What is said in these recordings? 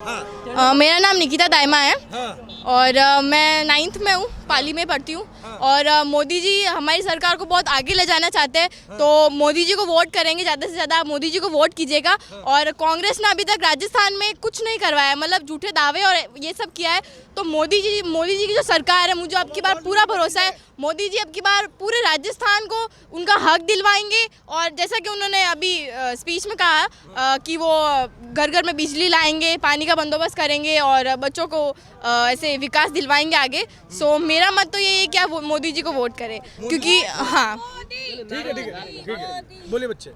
मेरा नाम निकिता दाइमा है और मैं 9th में हूँ, पाली में पढ़ती हूँ। और मोदी जी हमारी सरकार को बहुत आगे ले जाना चाहते हैं, तो मोदी जी को वोट करेंगे, ज़्यादा से ज़्यादा मोदी जी को वोट कीजिएगा। और कांग्रेस ने अभी तक राजस्थान में कुछ नहीं करवाया, मतलब झूठे दावे और ये सब किया है। तो मोदी जी की जो सरकार है, मुझे अब की बार पूरा भरोसा है, मोदी जी अब की बार पूरे राजस्थान को उनका हक दिलवाएंगे। और जैसा कि उन्होंने अभी स्पीच में कहा कि वो घर घर में बिजली लाएंगे, पानी का बंदोबस्त करेंगे और बच्चों को ऐसे विकास दिलवाएंगे आगे। सो मेरा मत तो ये है कि आप मोदी जी को वोट करें, क्योंकि हाँ ठीक है बोलिए बच्चे।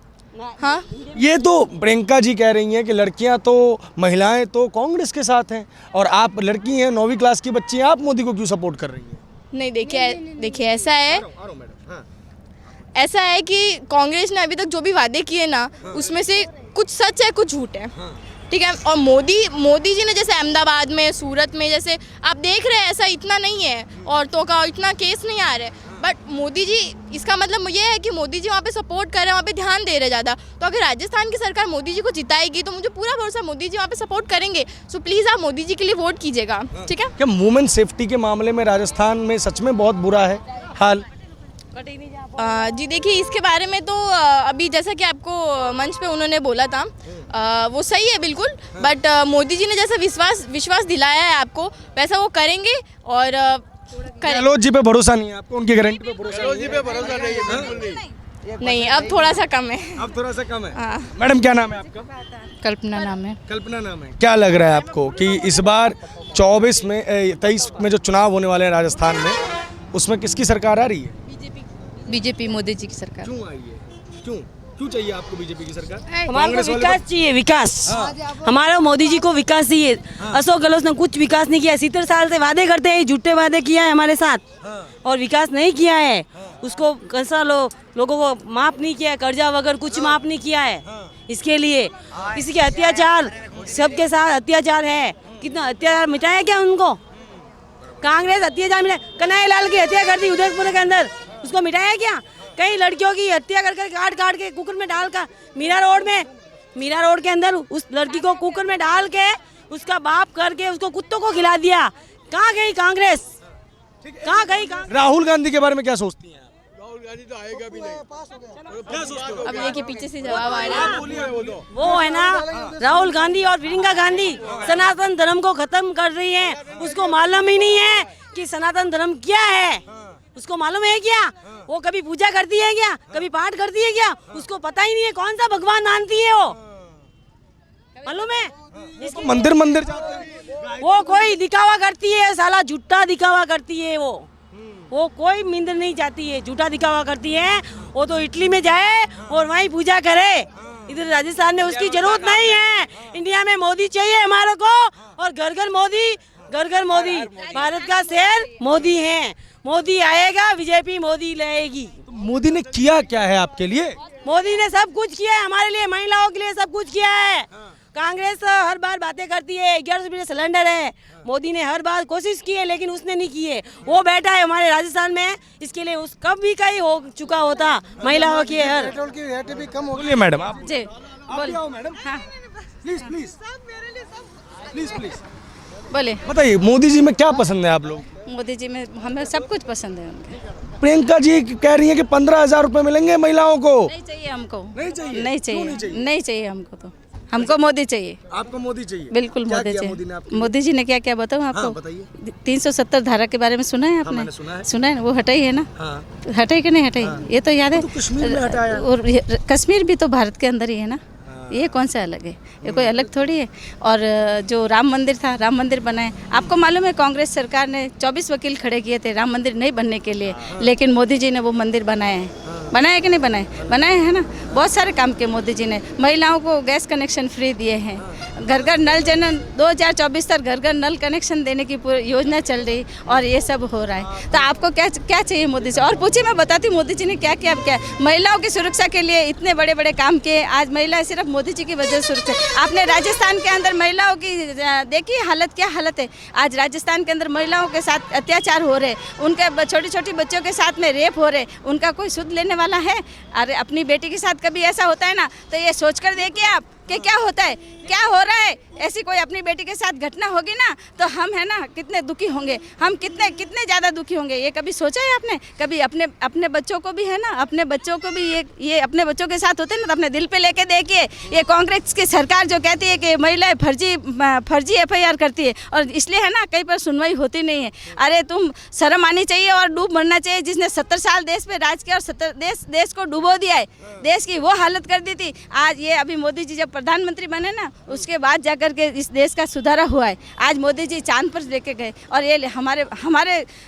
हाँ, ये तो प्रियंका जी कह रही हैं कि लड़कियां तो महिलाएं तो कांग्रेस के साथ हैं और आप लड़की हैं, 9वीं क्लास की बच्ची हैं, आप मोदी को क्यों सपोर्ट कर रही हैं? नहीं देखिए ऐसा है कि कांग्रेस ने अभी तक जो भी वादे किए ना, उसमें से कुछ सच है, कुछ झूठ है, ठीक है। और मोदी जी ने जैसे अहमदाबाद में, सूरत में, जैसे आप देख रहे हैं, ऐसा इतना नहीं है, औरतों का इतना केस नहीं आ रहा है। बट मोदी जी, इसका मतलब ये है कि मोदी जी वहाँ पे सपोर्ट कर रहे हैं, वहाँ पे ध्यान दे रहे ज़्यादा। तो अगर राजस्थान की सरकार मोदी जी को जिताएगी तो मुझे पूरा भरोसा मोदी जी वहाँ पे सपोर्ट करेंगे। सो प्लीज़ आप मोदी जी के लिए वोट कीजिएगा, ठीक है। क्या वुमेन सेफ्टी के मामले में राजस्थान में सच में बहुत बुरा है हाल? जी देखिए, इसके बारे में तो अभी जैसा कि आपको मंच पे उन्होंने बोला था, वो सही है बिल्कुल। बट मोदी जी ने जैसा विश्वास दिलाया है आपको, वैसा वो करेंगे। और गहलोत जी पे भरोसा नहीं है आपको? उनकी गारंटी पे भरोसा नहीं, अब थोड़ा सा कम है। अब थोड़ा सा कम है। हाँ। मैडम क्या नाम है आपका? कल्पना नाम है। कल्पना नाम है। क्या लग रहा है आपको कि इस बार 23 में जो चुनाव होने वाले हैं राजस्थान में, उसमें किसकी सरकार आ रही है? बीजेपी मोदी जी की सरकार। क्यों आई है? क्यों चाहिए आपको बीजेपी की सरकार? हमारे को विकास चाहिए, विकास। हमारा मोदी जी को विकास चाहिए। अशोक गहलोत ने कुछ विकास नहीं किया, 70 साल से वादे करते हैं, झूठे वादे किया है हमारे साथ और विकास नहीं किया है। उसको कैसा लोगों को माफ नहीं किया है, कर्जा वगैरह कुछ माफ नहीं किया है। इसके लिए किसी के अत्याचार, सबके साथ अत्याचार है। कितना अत्याचार मिटाया क्या उनको? कांग्रेस अत्याचार मिटाया, कन्हैया लाल की हत्या कर दी उदयपुर के अंदर, उसको मिटाया क्या? कई लड़कियों की हत्या कर काट के कुकर में डाल कर मीरा रोड के अंदर उस लड़की को कुकर में डाल के उसका बाप करके उसको कुत्तों को खिला दिया। कहाँ गई कांग्रेस? कहाँ गई कांग्रेस? राहुल गांधी के बारे में क्या सोचती हैं? राहुल गांधी तो आएगा भी नहीं। अब ये कि पीछे से जवाब आ रहा है। वो है ना, राहुल गांधी और प्रियंका गांधी सनातन धर्म को खत्म कर रही है। उसको मालूम ही नहीं है कि सनातन धर्म क्या है। उसको मालूम है क्या? वो कभी पूजा करती है क्या? कभी पाठ करती है क्या? उसको पता ही नहीं है कौन सा भगवान मानती है वो, मालूम है? इसको मंदिर जाते हैं। वो कोई दिखावा करती है, साला झूठा दिखावा करती है। वो कोई मंदिर नहीं जाती है, झूठा दिखावा करती है। वो तो इटली में जाए और वहीं पूजा करे। इधर राजस्थान में उसकी जरूरत नहीं है। इंडिया में मोदी चाहिए हमारे को, और घर घर मोदी। भारत का शेर मोदी है। मोदी आएगा, बीजेपी मोदी लाएगी। तो मोदी ने किया क्या है आपके लिए? मोदी ने सब कुछ किया है हमारे लिए, महिलाओं के लिए सब कुछ किया है। कांग्रेस हर बार बातें करती है, 1100 रुपये सिलेंडर है। मोदी ने हर बार कोशिश की है, लेकिन उसने नहीं की है। वो बैठा है हमारे राजस्थान में, इसके लिए उस कब भी कहीं हो चुका होता महिलाओं की। हर पेट्रोल की रेट भी कम हो गई। बोलिए मैडम, आप जी आओ मैडम। हाँ, प्लीज बोले। बताइए, मोदी जी में क्या पसंद है आप लोग? मोदी जी में हमें सब कुछ पसंद है उनके। प्रियंका जी कह रही हैं कि 15,000 रुपए मिलेंगे महिलाओं को। नहीं चाहिए हमको, नहीं चाहिए? नहीं क्यों नहीं चाहिए, नहीं चाहिए हमको। तो हमको मोदी चाहिए, आपको मोदी चाहिए? बिल्कुल क्या मोदी किया चाहिए। मोदी ने आपके लिए? मोदी जी ने क्या क्या बताऊँ हाँ, आपको? बताइए। 370 धारा के बारे में सुना है आपने? मैंने सुना है। सुना है ना, वो हटाई है ना? हाँ। हटाई कि नहीं हटाई? ये तो याद है। तो कश्मीर में हटाया। और कश्मीर भी तो भारत के अंदर ही है ना, ये कौन सा अलग है? ये कोई अलग थोड़ी है। और जो राम मंदिर था, राम मंदिर बनाए। आपको मालूम है कांग्रेस सरकार ने 24 वकील खड़े किए थे राम मंदिर नहीं बनने के लिए, लेकिन मोदी जी ने वो मंदिर बनाए हैं। बनाए कि नहीं बनाए? बनाए हैं ना। बहुत सारे काम किए मोदी जी ने। महिलाओं को गैस कनेक्शन फ्री दिए हैं, घर घर नल जन 2024 तक घर घर नल कनेक्शन देने की पूरी योजना चल रही, और ये सब हो रहा है। तो आपको क्या चाहिए मोदी से? और पूछिए, मैं बताती हूँ मोदी जी ने क्या किया। महिलाओं की सुरक्षा के लिए इतने बड़े बड़े काम किए। आज महिलाएं सिर्फ मोदी जी की वजह से सुरक्षित। आपने राजस्थान के अंदर महिलाओं की देखी हालत, क्या हालत है आज राजस्थान के अंदर? महिलाओं के साथ अत्याचार हो रहे, उनके छोटे छोटे बच्चों के साथ में रेप हो रहे, उनका कोई सुध लेने वाला है? अरे अपनी बेटी के साथ कभी ऐसा होता है ना, तो ये सोच कर देखिए आप कि क्या होता है, क्या हो रहा है। ऐसी कोई अपनी बेटी के साथ घटना होगी ना तो हम है ना कितने दुखी होंगे, हम कितने कितने ज़्यादा दुखी होंगे। ये कभी सोचा है आपने? कभी अपने अपने बच्चों को भी है ना, अपने बच्चों को भी ये अपने बच्चों के साथ होते ना तो अपने दिल पे लेके देखिए। ये कांग्रेस की सरकार जो कहती है कि महिलाएं फर्जी FIR करती है और इसलिए है ना कहीं पर सुनवाई होती नहीं है। अरे तुम शर्म आनी चाहिए और डूब मरना चाहिए। जिसने 70 साल देश पे राज किया और देश को डुबो दिया है, देश की वो हालत कर दी थी। आज ये अभी मोदी जी जब प्रधानमंत्री बने ना उसके बाद जाकर के इस देश का सुधारा हुआ है। आज मोदी जी चांद पर लेके गए और ये हमारे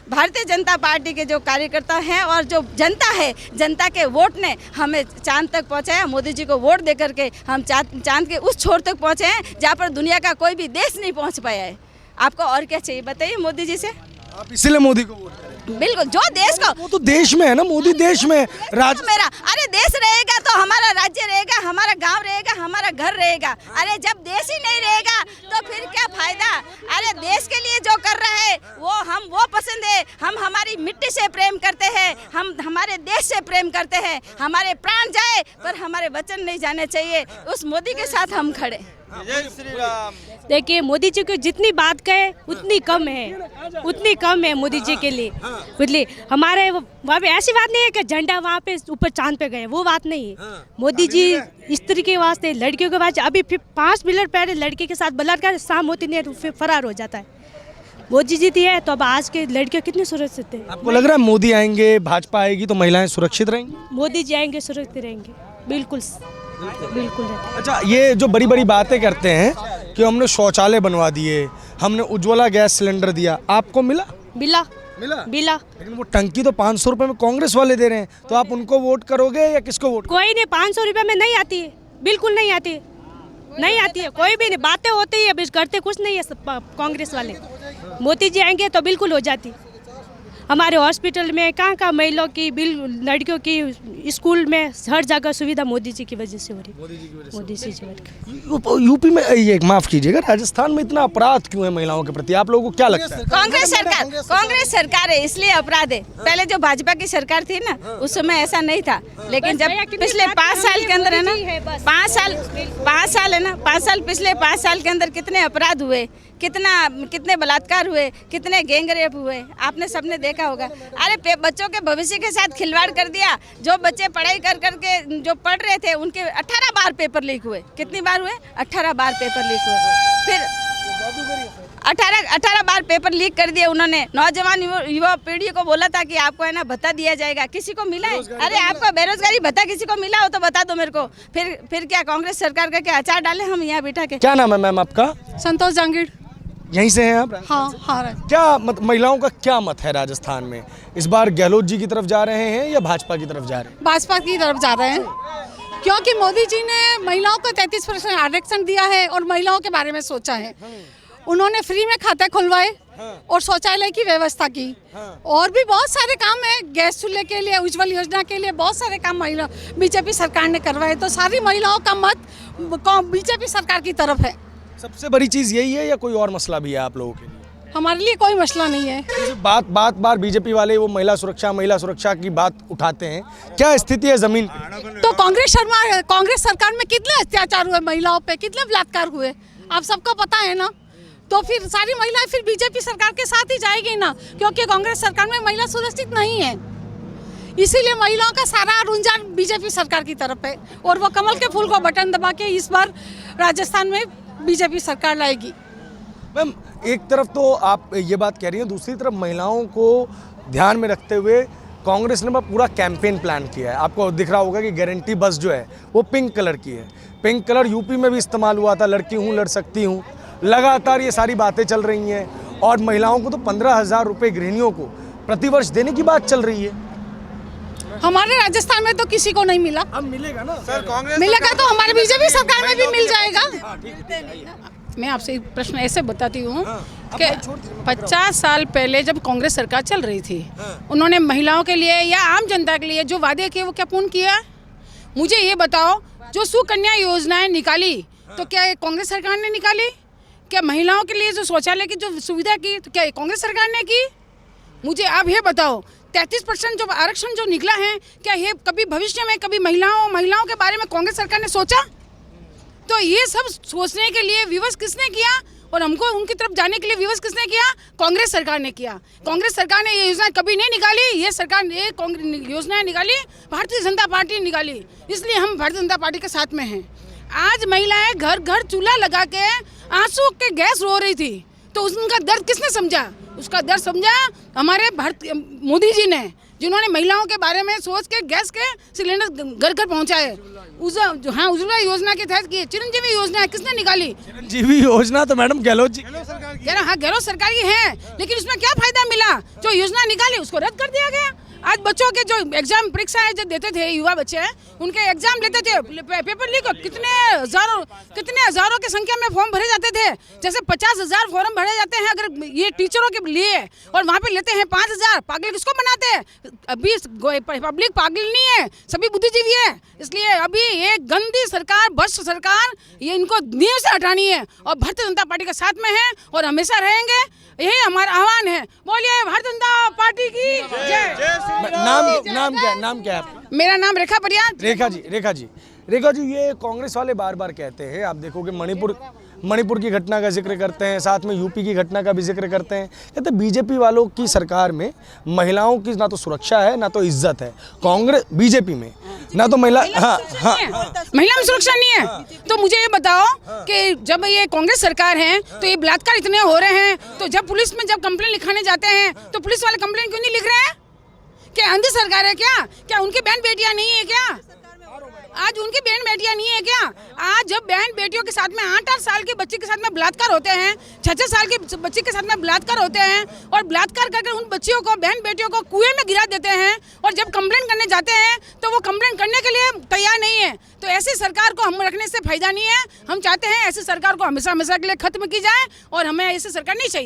भारतीय जनता पार्टी के जो कार्यकर्ता हैं और जो जनता है, जनता के वोट ने हमें चांद तक पहुंचाया। मोदी जी को वोट दे करके हम चांद के उस छोर तक पहुंचे हैं जहाँ पर दुनिया का कोई भी देश नहीं पहुंच पाया है। आपको और क्या चाहिए बताइए मोदी जी से? आप इसीलिए मोदी को वोट करें? बिल्कुल, जो देश को, वो तो देश में है ना, मोदी देश में राज मेरा, अरे देश रहेगा तो हमारा राज्य रहेगा, हमारा गांव रहेगा, हमारा घर रहेगा। अरे जब देश ही नहीं रहेगा तो फिर क्या फायदा? अरे देश के लिए जो कर रहा है वो पसंद है। हम हमारी मिट्टी से प्रेम करते हैं, हम हमारे देश से प्रेम करते हैं। हमारे प्राण जाए पर हमारे वचन नहीं जाने चाहिए। उस मोदी के साथ हम खड़े। देखिए मोदी जी को जितनी बात कहे उतनी कम है मोदी जी के लिए। बुझलिए, हमारे वहाँ पे ऐसी बात नहीं है कि झंडा वहाँ पे ऊपर चांद पे गए, वो बात नहीं है। मोदी जी स्त्री के वास्ते, लड़कियों के वास्ते, अभी 5 मिनट पहले लड़के के साथ बलात्कार शाम होती नहीं है तो फिर फरार हो जाता है। मोदी जी है तो अब आज के लड़कियाँ कितनी सुरक्षित है? आपको लग रहा है मोदी आएंगे, भाजपा आएगी तो महिलाएं सुरक्षित रहेंगी? मोदी जी आएंगे सुरक्षित रहेंगे, बिल्कुल बिल्कुल। अच्छा, ये जो बड़ी बड़ी बातें करते हैं कि हमने शौचालय बनवा दिए, हमने उज्ज्वला गैस सिलेंडर दिया, आपको मिला? बिला लेकिन वो टंकी तो 500 रुपए में कांग्रेस वाले दे रहे हैं, तो आप उनको वोट करोगे या किसको वोट? कोई नहीं, 500 रुपये में नहीं आती है, बिल्कुल नहीं आती है, कोई भी नहीं। बातें होती है, बस करते कुछ नहीं है कांग्रेस वाले। मोदी जी आएंगे तो बिल्कुल हो जाती। हमारे हॉस्पिटल में कहाँ महिलाओं की, लड़कियों की, स्कूल में हर जगह सुविधा मोदी जी की वजह से हो रही। मोदी जी यूपी में ये माफ कीजिएगा, राजस्थान में इतना अपराध क्यों है महिलाओं के प्रति? आप लोगों को क्या लगता है? कांग्रेस सरकार है इसलिए अपराध है। पहले जो भाजपा की सरकार थी ना उस समय ऐसा नहीं था, लेकिन जब पिछले 5 साल के अंदर है ना, 5 साल है ना, 5 साल, पिछले 5 साल के अंदर कितने अपराध हुए, कितने बलात्कार हुए, कितने गैंग रेप हुए, आपने सबने देखा होगा। अरे बच्चों के भविष्य के साथ खिलवाड़ कर दिया। जो बच्चे पढ़ाई कर करके जो पढ़ रहे थे उनके 18 बार पेपर लीक हुए। कितनी बार हुए? 18 बार पेपर लीक हुए। फिर 18 बार पेपर लीक कर दिए उन्होंने। नौजवान युवा पीढ़ी को बोला था कि आपको है ना भत्ता दिया जाएगा, किसी को मिला है? अरे आपको बेरोजगारी भत्ता किसी को मिला हो तो बता दो मेरे को। फिर क्या कांग्रेस सरकार का क्या अचार डाले हम यहाँ बिठा के? क्या नाम है मैम आपका? संतोष जांगीड़। यहीं से हैं आप? हाँ। क्या महिलाओं का क्या मत है राजस्थान में? इस बार गहलोत जी की तरफ जा रहे हैं या भाजपा की तरफ जा रहे हैं? भाजपा की तरफ जा रहे हैं, क्योंकि मोदी जी ने महिलाओं को 33% आरक्षण दिया है और महिलाओं के बारे में सोचा है। उन्होंने फ्री में खाते खुलवाए और शौचालय की व्यवस्था की, और भी बहुत सारे काम है। गैस चूल्हे के लिए, उज्ज्वल योजना के लिए बहुत सारे काम बीजेपी सरकार ने करवाए। तो सारी महिलाओं का मत बीजेपी सरकार की तरफ है। सबसे बड़ी चीज यही है या कोई और मसला भी है आप लोगों के लिए? हमारे लिए कोई मसला नहीं है। बार बीजेपी वाले वो महिला सुरक्षा की बात उठाते हैं, क्या स्थिति है जमीन पे? तो कांग्रेस सरकार में कितने अत्याचार हुए महिलाओं पे, कितने बलात्कार हुए, आप सबको पता है ना। तो फिर सारी महिलाएं फिर बीजेपी सरकार के साथ ही जाएगी ना, क्योंकि कांग्रेस सरकार में महिला सुरक्षित नहीं है। इसीलिए महिलाओं का सारा रुझान बीजेपी सरकार की तरफ है और वो कमल के फूल को बटन दबा के इस बार राजस्थान में बीजेपी सरकार लाएगी। मैम, एक तरफ तो आप ये बात कह रही हैं, दूसरी तरफ महिलाओं को ध्यान में रखते हुए कांग्रेस ने पूरा कैंपेन प्लान किया है। आपको दिख रहा होगा कि गारंटी बस जो है वो पिंक कलर की है। पिंक कलर यूपी में भी इस्तेमाल हुआ था, लड़की हूँ लड़ सकती हूँ। लगातार ये सारी बातें चल रही हैं और महिलाओं को तो 15,000 रुपये गृहिणियों को प्रतिवर्ष देने की बात चल रही है। हमारे राजस्थान में तो किसी को नहीं मिला। अब मिलेगा ना सर, कांग्रेस मिलेगा तो हमारे बीजेपी सरकार में भी मिल जाएगा। मैं आपसे एक प्रश्न ऐसे बताती हूँ कि 50 साल पहले जब कांग्रेस सरकार चल रही थी, उन्होंने महिलाओं के लिए या आम जनता के लिए जो वादे किए वो क्या पूर्ण किया? मुझे ये बताओ, जो सुकन्या योजनाएं निकाली तो क्या कांग्रेस सरकार ने निकाली? क्या महिलाओं के लिए जो शौचालय की जो सुविधा की तो क्या कांग्रेस सरकार ने की? मुझे आप ये बताओ, 33% जो आरक्षण जो निकला है, क्या ये कभी भविष्य में कभी महिलाओं के बारे में कांग्रेस सरकार ने सोचा? तो ये सब सोचने के लिए विवश किसने किया और हमको उनकी तरफ जाने के लिए विवश किसने किया? कांग्रेस सरकार ने किया। कांग्रेस सरकार ने ये योजना कभी नहीं निकाली, ये सरकार ने योजनाएं निकाली भारतीय जनता पार्टी ने निकाली, इसलिए हम भारतीय जनता पार्टी के साथ में हैं। आज महिलाएं घर घर चूल्हा लगा के आंसू के गैस रो रही थी, तो उनका दर्द किसने समझा? उसका दर्द समझा हमारे मोदी जी ने, जिन्होंने महिलाओं के बारे में सोच के गैस के सिलेंडर घर घर पहुंचाए। उज्ज्वला योजना के तहत की चिरंजीवी योजना किसने निकाली? चिरंजीवी योजना तो मैडम गहलोत जी, गहलोत सरकार की है, लेकिन उसमें क्या फायदा मिला? जो योजना निकाली उसको रद्द कर दिया गया। आज बच्चों के जो एग्जाम परीक्षाएं जो देते थे, युवा बच्चे उनके एग्जाम लेते थे, पेपर लीक, कितने हजारों की संख्या में फॉर्म भरे जाते थे। जैसे 50,000 फॉर्म भरे जाते हैं अगर ये टीचरों के लिए, और वहाँ पे लेते हैं 5,000। पागल किसको बनाते हैं? अभी पब्लिक पागल नहीं है, सभी बुद्धिजीवी है। इसलिए अभी ये गंदी सरकार, भ्रष्ट सरकार, ये इनको नींव से हटानी है और भारतीय जनता पार्टी के साथ में है और हमेशा रहेंगे। यही हमारा आह्वान है। बोलिए भारतीय जनता पार्टी की जय। नाम क्या है आपका? मेरा नाम रेखा परिया। रेखा जी, ये कांग्रेस वाले बार बार कहते हैं, आप देखोगे मणिपुर की घटना का जिक्र करते हैं, साथ में यूपी की घटना का भी जिक्र करते हैं। कहते हैं बीजेपी वालों की सरकार में महिलाओं की ना तो सुरक्षा है ना तो इज्जत है। कांग्रेस बीजेपी में ना तो महिला महिला में सुरक्षा नहीं है। तो मुझे ये बताओ कि जब ये कांग्रेस सरकार है तो ये बलात्कार इतने हो रहे हैं, तो जब पुलिस में जब कंप्लेंट लिखाने जाते हैं तो पुलिस वाले कंप्लेंट क्यों नहीं लिख रहे हैं? क्या अंधी सरकार है क्या उनकी बहन बेटियां नहीं है क्या? आज उनकी बहन बेटियां नहीं है क्या? आज जब बहन बेटियों के साथ में 8-8 साल के बच्चे के साथ में बलात्कार होते हैं, 6-6 साल के बच्चे के साथ में बलात्कार होते हैं, और बलात्कार करके उन बच्चियों को, बहन बेटियों को कुएं में गिरा देते हैं, और जब कंप्लेंट करने जाते हैं तो वो कंप्लेंट करने के लिए तैयार नहीं है। तो ऐसी सरकार को हम रखने से फायदा नहीं है। हम चाहते हैं ऐसी सरकार को हमेशा हमेशा के लिए खत्म की जाए, और हमें ऐसी सरकार नहीं चाहिए।